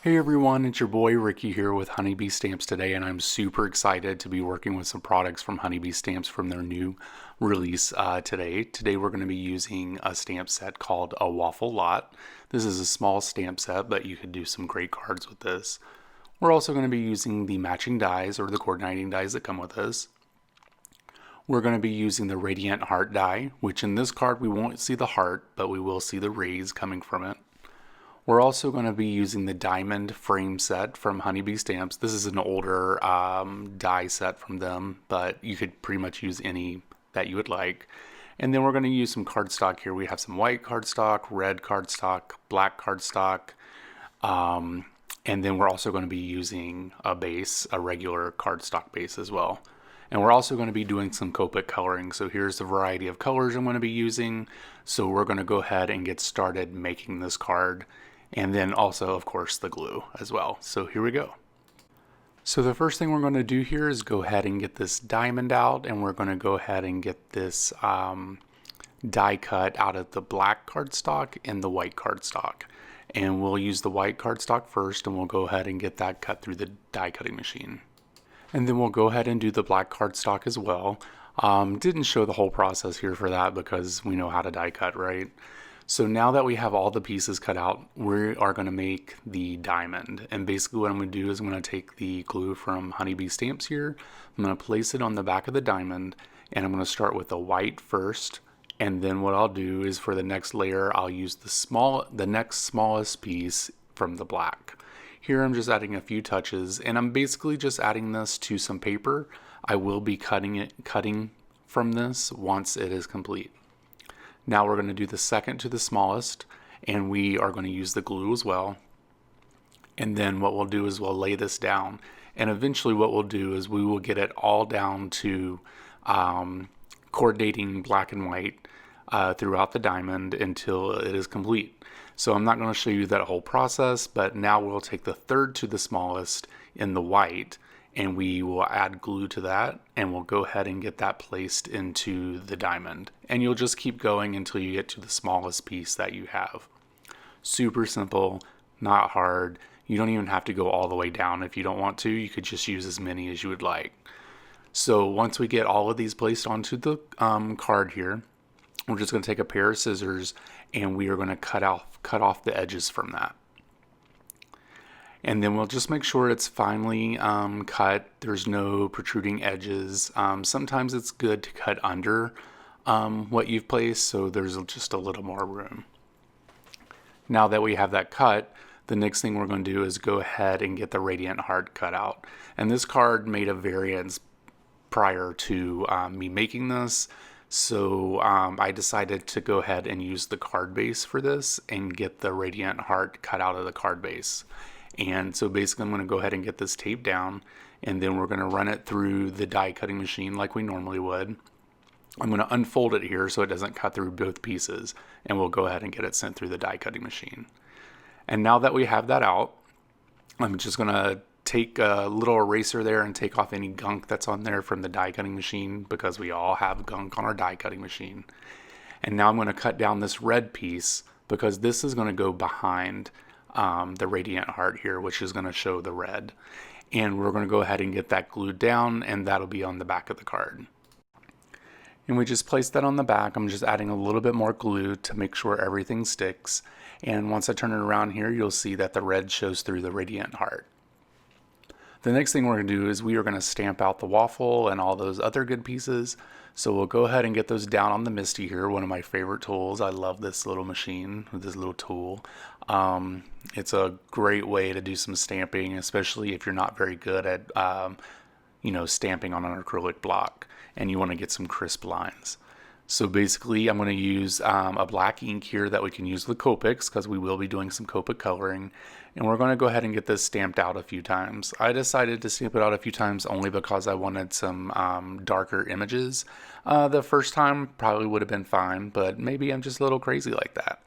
Hey everyone, it's your boy Ricky here with Honeybee Stamps today, and I'm super excited to be working with some products from Honeybee Stamps from their new release today. Today we're going to be using a stamp set called a Waffle Lot. This is a small stamp set, but you could do some great cards with this. We're also going to be using the matching dies or the coordinating dies that come with this. We're going to be using the Radiant Heart die, which in this card we won't see the heart, but we will see the rays coming from it. We're also going to be using the diamond frame set from Honeybee Stamps. This is an older die set from them, but you could pretty much use any that you would like. And then we're going to use some cardstock here. We have some white cardstock, red cardstock, black cardstock, and then we're also going to be using a base, a regular cardstock base as well. And we're also going to be doing some Copic coloring. So here's the variety of colors I'm going to be using. So we're going to go ahead and get started making this card. And then also, of course, the glue as well. So here we go. So the first thing we're going to do here is go ahead and get this diamond out. And we're going to go ahead and get this die cut out of the black cardstock and the white cardstock. And we'll use the white cardstock first, and we'll go ahead and get that cut through the die cutting machine. And then we'll go ahead and do the black cardstock as well. Didn't show the whole process here for that because we know how to die cut, right? So now that we have all the pieces cut out, we are going to make the diamond. And basically what I'm going to do is I'm going to take the glue from Honeybee Stamps here. I'm going to place it on the back of the diamond, and I'm going to start with the white first. And then what I'll do is for the next layer, I'll use the next smallest piece from the black. Here I'm just adding a few touches, and I'm basically just adding this to some paper. I will be cutting from this once it is complete. Now we're going to do the second to the smallest, and we are going to use the glue as well. And then what we'll do is we'll lay this down, and eventually what we'll do is we will get it all down to coordinating black and white throughout the diamond until it is complete. So I'm not going to show you that whole process, but now we'll take the third to the smallest in the white, and we will add glue to that, and we'll go ahead and get that placed into the diamond. And you'll just keep going until you get to the smallest piece that you have. Super simple, not hard. You don't even have to go all the way down if you don't want to. You could just use as many as you would like. So once we get all of these placed onto the card here, we're just going to take a pair of scissors, and we are going to cut off the edges from that. And then we'll just make sure it's finely cut. There's no protruding edges. Sometimes it's good to cut under what you've placed, so there's just a little more room. Now that we have that cut, the next thing we're going to do is go ahead and get the Radiant Heart cut out. And this card made a variance prior to me making this. So I decided to go ahead and use the card base for this and get the Radiant Heart cut out of the card base. And so basically I'm going to go ahead and get this taped down, and then we're going to run it through the die cutting machine like we normally would. I'm going to unfold it here so it doesn't cut through both pieces, and we'll go ahead and get it sent through the die cutting machine. And now that we have that out, I'm just going to take a little eraser there and take off any gunk that's on there from the die cutting machine, because we all have gunk on our die cutting machine. And now I'm going to cut down this red piece, because this is going to go behind the Radiant Heart here, which is going to show the red. And we're going to go ahead and get that glued down, and that'll be on the back of the card. And we just place that on the back. I'm just adding a little bit more glue to make sure everything sticks. And once I turn it around here, you'll see that the red shows through the Radiant Heart. The next thing we're going to do is we are going to stamp out the waffle and all those other good pieces. So we'll go ahead and get those down on the MISTI here, one of my favorite tools. I love this little machine with this little tool. It's a great way to do some stamping, especially if you're not very good at stamping on an acrylic block and you want to get some crisp lines. So basically I'm going to use a black ink here that we can use with Copics, because we will be doing some Copic coloring. And we're going to go ahead and get this stamped out a few times. I decided to stamp it out a few times only because I wanted some darker images. The first time probably would have been fine, but maybe I'm just a little crazy like that.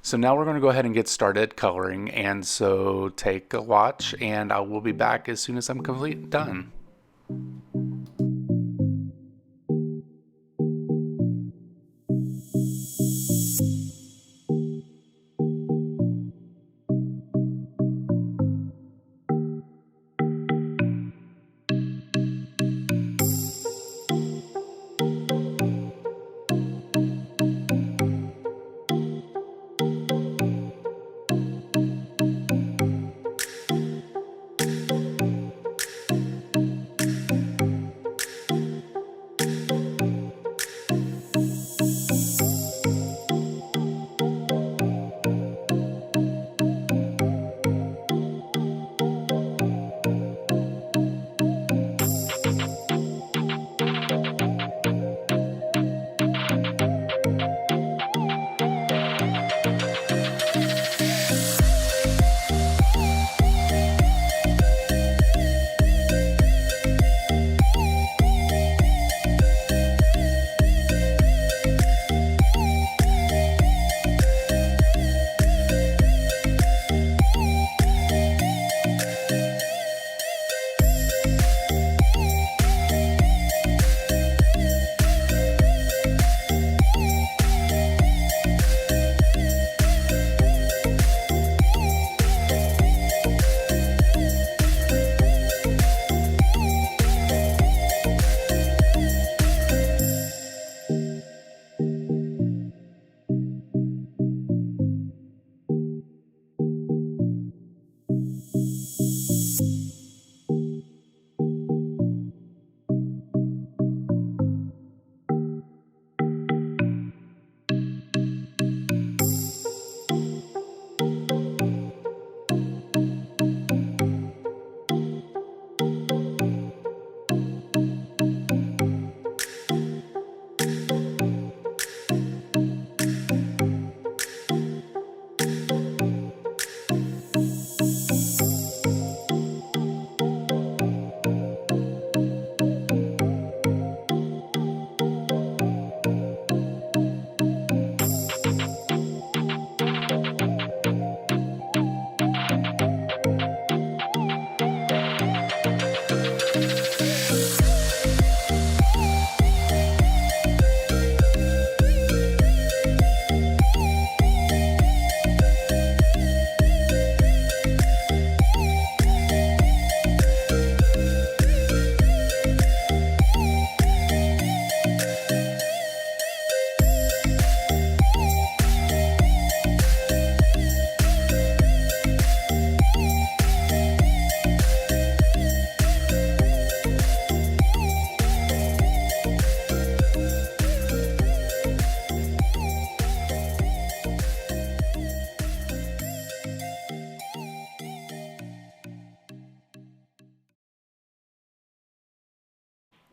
So now we're going to go ahead and get started coloring. And so take a watch, and I will be back as soon as I'm completely done.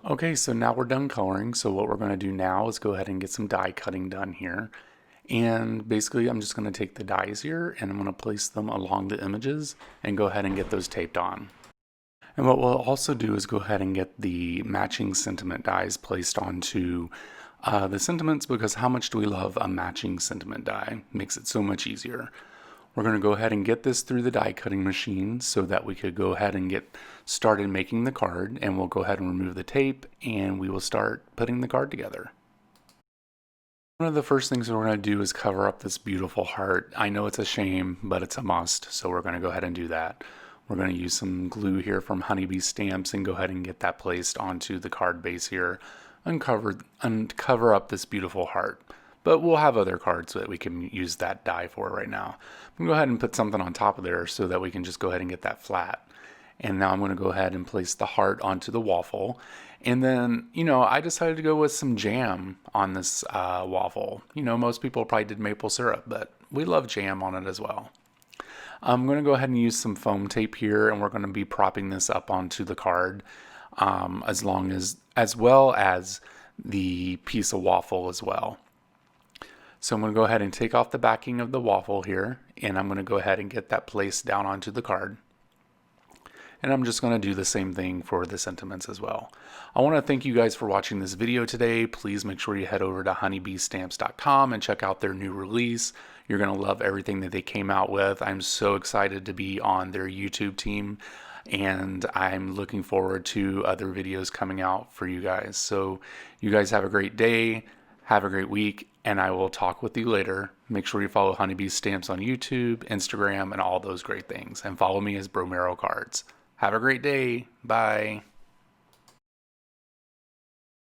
Okay, so now we're done coloring. So what we're going to do now is go ahead and get some die cutting done here. And basically I'm just going to take the dies here and I'm going to place them along the images and go ahead and get those taped on. And what we'll also do is go ahead and get the matching sentiment dies placed onto the sentiments, because how much do we love a matching sentiment die? Makes it so much easier. We're going to go ahead and get this through the die cutting machine so that we could go ahead and get started making the card, and we'll go ahead and remove the tape and we will start putting the card together. One of the first things we're going to do is cover up this beautiful heart. I know it's a shame, but it's a must, so we're going to go ahead and do that. We're going to use some glue here from Honeybee Stamps and go ahead and get that placed onto the card base here and cover up this beautiful heart. But we'll have other cards that we can use that die for right now. I'm going to go ahead and put something on top of there so that we can just go ahead and get that flat. And now I'm going to go ahead and place the heart onto the waffle. And then, I decided to go with some jam on this waffle. Most people probably did maple syrup, but we love jam on it as well. I'm going to go ahead and use some foam tape here, and we're going to be propping this up onto the card as well as the piece of waffle as well. So I'm going to go ahead and take off the backing of the waffle here, and I'm going to go ahead and get that placed down onto the card. And I'm just going to do the same thing for the sentiments as well. I want to thank you guys for watching this video today. Please make sure you head over to honeybeestamps.com and check out their new release. You're going to love everything that they came out with. I'm so excited to be on their YouTube team, and I'm looking forward to other videos coming out for you guys. So you guys have a great day, have a great week, and I will talk with you later. Make sure you follow Honeybee Stamps on YouTube, Instagram, and all those great things. And follow me as Bromero Cards. Have a great day. Bye.